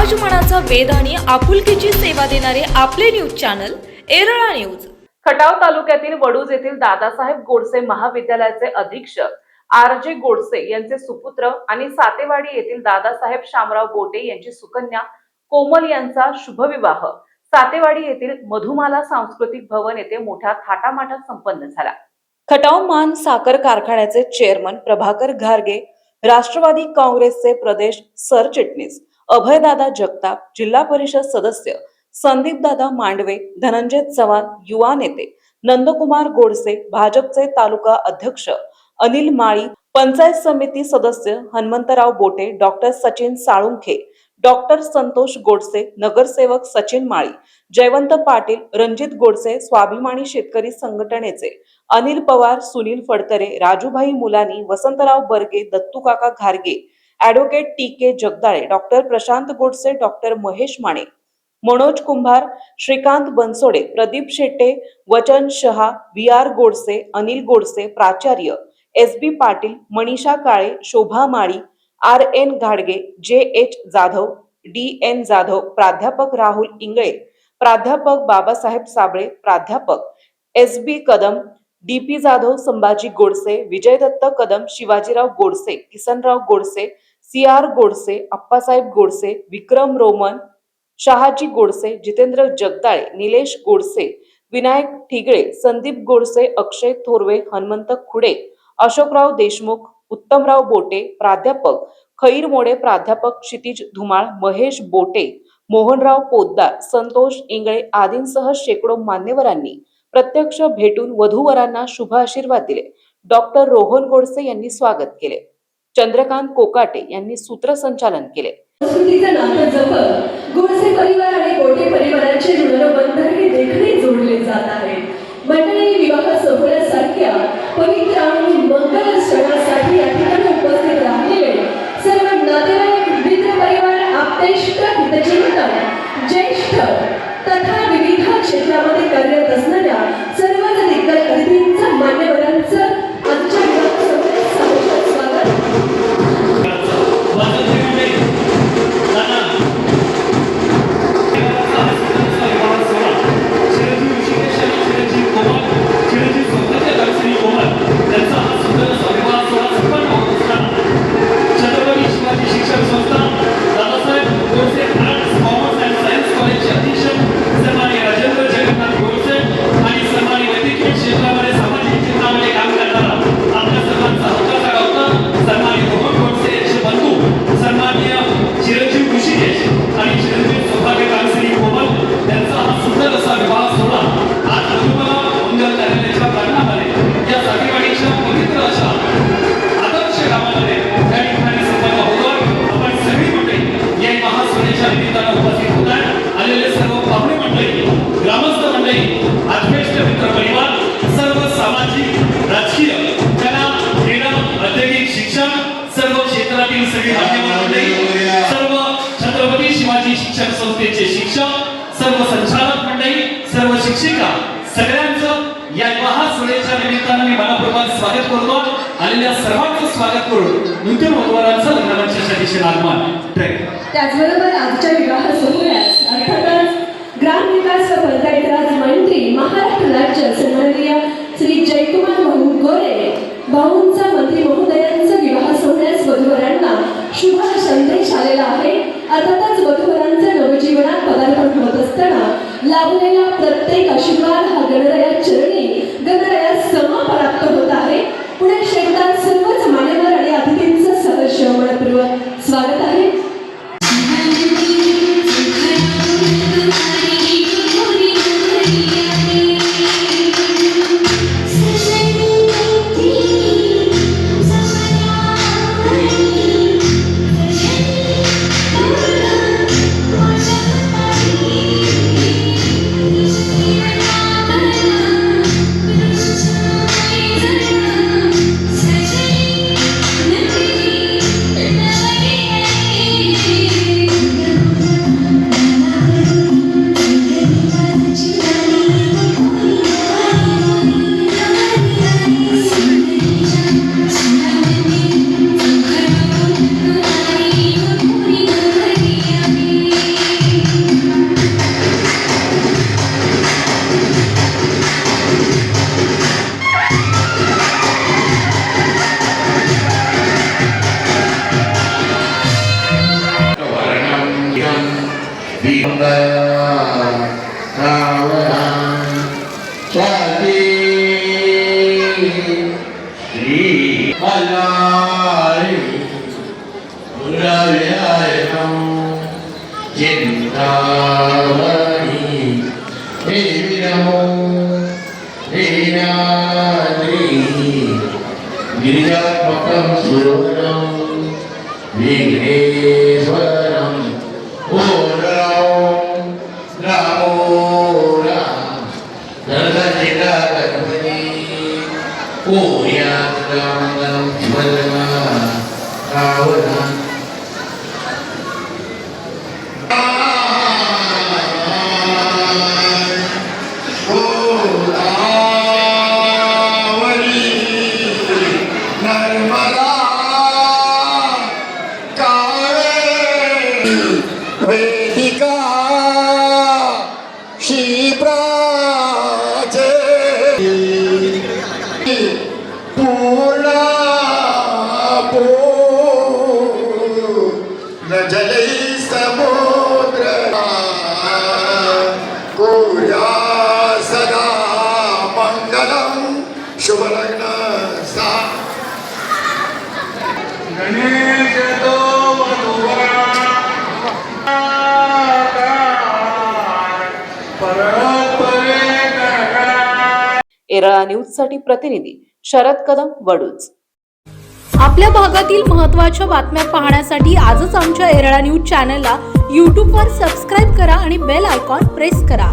समाजमनाचा वेध आणि आपुलकीची सेवा देणारे आपले news channel Erala news. Khatav तालुक्यातील वडूज येथील दादासाहेब गोडसे महाविद्यालयाचे अधीक्षक आर.जे. गोडसे यांचे सुपुत्र आणि सातेवाडी येथील दादासाहेब शामराव बोटे यांची सुकन्या कोमल यांचा शुभविवाह सातेवाडी येथील मधुमाला सांस्कृतिक भवन येथे मोठ्या थाटामाटात संपन्न झाला। खटाव मान साखर कारखान्याचे चेअरमन प्रभाकर घारगे, राष्ट्रवादी काँग्रेसचे प्रदेश सरचिटणीस अभयदादा जगताप, जिल्हा परिषद सदस्य संदीपदादा मांडवे, धनंजय चव्हाण, युवा नेते नंदकुमार गोडसे, भाजपचे तालुका अध्यक्ष अनिल माळी, पंचायत समिती सदस्य हनुमंतराव बोटे, डॉक्टर सचिन साळुंखे, डॉक्टर संतोष गोडसे, नगरसेवक सचिन माळी, जयवंत पाटील, रणजित गोडसे, स्वाभिमानी शेतकरी संघटनेचे अनिल पवार, सुनील फडतरे, राजूभाई मुलानी, वसंतराव बर्गे, दत्तूकाका घारगे, advocate T K. Jagdale, doctor Prashant Godse, doctor Mahesh Mane, Manoj Kumbhar, Shrikant Bansode, Pradeep Shette, Vachan Shah, V R. Godse, Anil Godse, प्राचार्य एस.बी. पाटील, मनीषा काळे, शोभा माळी, आर.एन. घाडगे, जे.एच. जाधव, डी.एन. जाधव, प्राध्यापक राहुल इंगळे, प्राध्यापक बाबासाहेब साबळे, प्राध्यापक S B. Kadam, D P. Jadhav, Sambhaji Godse, Vijaydatta Kadam, Shivajirao Godse, Kisanrao Godse, C R. Godse, Appasaheb Godse, विक्रम रोमन, शहाजी गोडसे, जितेंद्र जगदाळे, निलेश गोडसे, विनायक ठिगळे, संदीप गोडसे, अक्षय थोरवे, हनुमंत खुडे, अशोकराव देशमुख, उत्तमराव बोटे, प्राध्यापक खैर मोडे, प्राध्यापक क्षितिज धुमाळ, महेश बोटे, मोहनराव पोद्दार, संतोष इंगळे आदींसह शेकडो मान्यवरांनी प्रत्यक्ष भेटून वधूवरांना शुभ आशीर्वाद दिले। डॉक्टर रोहन गोडसे यांनी स्वागत केले। चंद्रकांत कोकाटे यांनी सूत्रसंचालन केले। संस्कृतीचं नातं जपत गोडसे परिवार आणि बोटे परिवाराचे ऋणबंधन हे देखणे जोडले जात आहे। मंडळी विवाह सोहळ्यासारख्या पवित्र आणि मंगल सणासाठी या ठिकाणी उपस्थित राहिलेले सर्व नातेवाईक, मित्र परिवार, आप्तेष्ट, हितचिंतक, ज्येष्ठ तथा विविध क्षेत्रामध्ये कार्यरत असणाऱ्या सर्वच दिग्गज अतिथींचं, मान्यवरांचं आजच्या विवाह सोहळ्यात सहर्ष स्वागत। सर्व छत्रपती शिवाजी शिक्षण संस्थेचे शिक्षक, सर्व संचालक मंडळी, सर्व शिक्षिका, सगळ्यांचं या विवाह सोहळ्याच्या निमित्तानं मी मनपूर्वक स्वागत करतो। आलेल्या सर्वांचं स्वागत करून नूतन वधूवरांचं लग्नाच्या दिशेने आगमन। त्याचबरोबर आजच्या विवाह सोहळ्यास अर्थातच ग्रामविकास व पंचायत राज मंत्री, महाराष्ट्र राज्य सन्माननीय श्री जयकुमार गोरे भाऊंचा मंत्री महोदयांचा विवाह सोहळ्यास वधूवरांना शुभ संदेश आलेला आहे। अर्थातच वधूवरांचं नवजीवनात पदार्पण होत असताना लाभलेला प्रत्येक आशीर्वाद हा गणराया चरणी, गणराया सम प्राप्त होत आहे। पुढे शेतात सर्वच मान्यवर आणि अतिथींचं सहर्ष मनपूर्वक स्वागत आहे। मल्हारी पुरव्यायनं चिन्तामणि देवी नमो लीनाद्रि गिरिजात्मकं सुरवरं विघ्नेश्वरं पूर्णं नमो नरसिंह गणपति पूर्यात्मनं स्मरणं रावणं वेदिका शिप्राचे पूर्णा पूर्ण जलै समुद्र कुर्या सदा मंगलम शुभलग्न सा गणेश तो एरळा न्यूज साठी प्रतिनिधी शरद कदम वडूज. आपल्या भागातील महत्त्वाच्या बातम्या पाहण्यासाठी आजच आमच्या एरळा न्यूज चॅनलला यूट्यूबवर सबस्क्राईब करा आणि बेल आयकॉन प्रेस करा.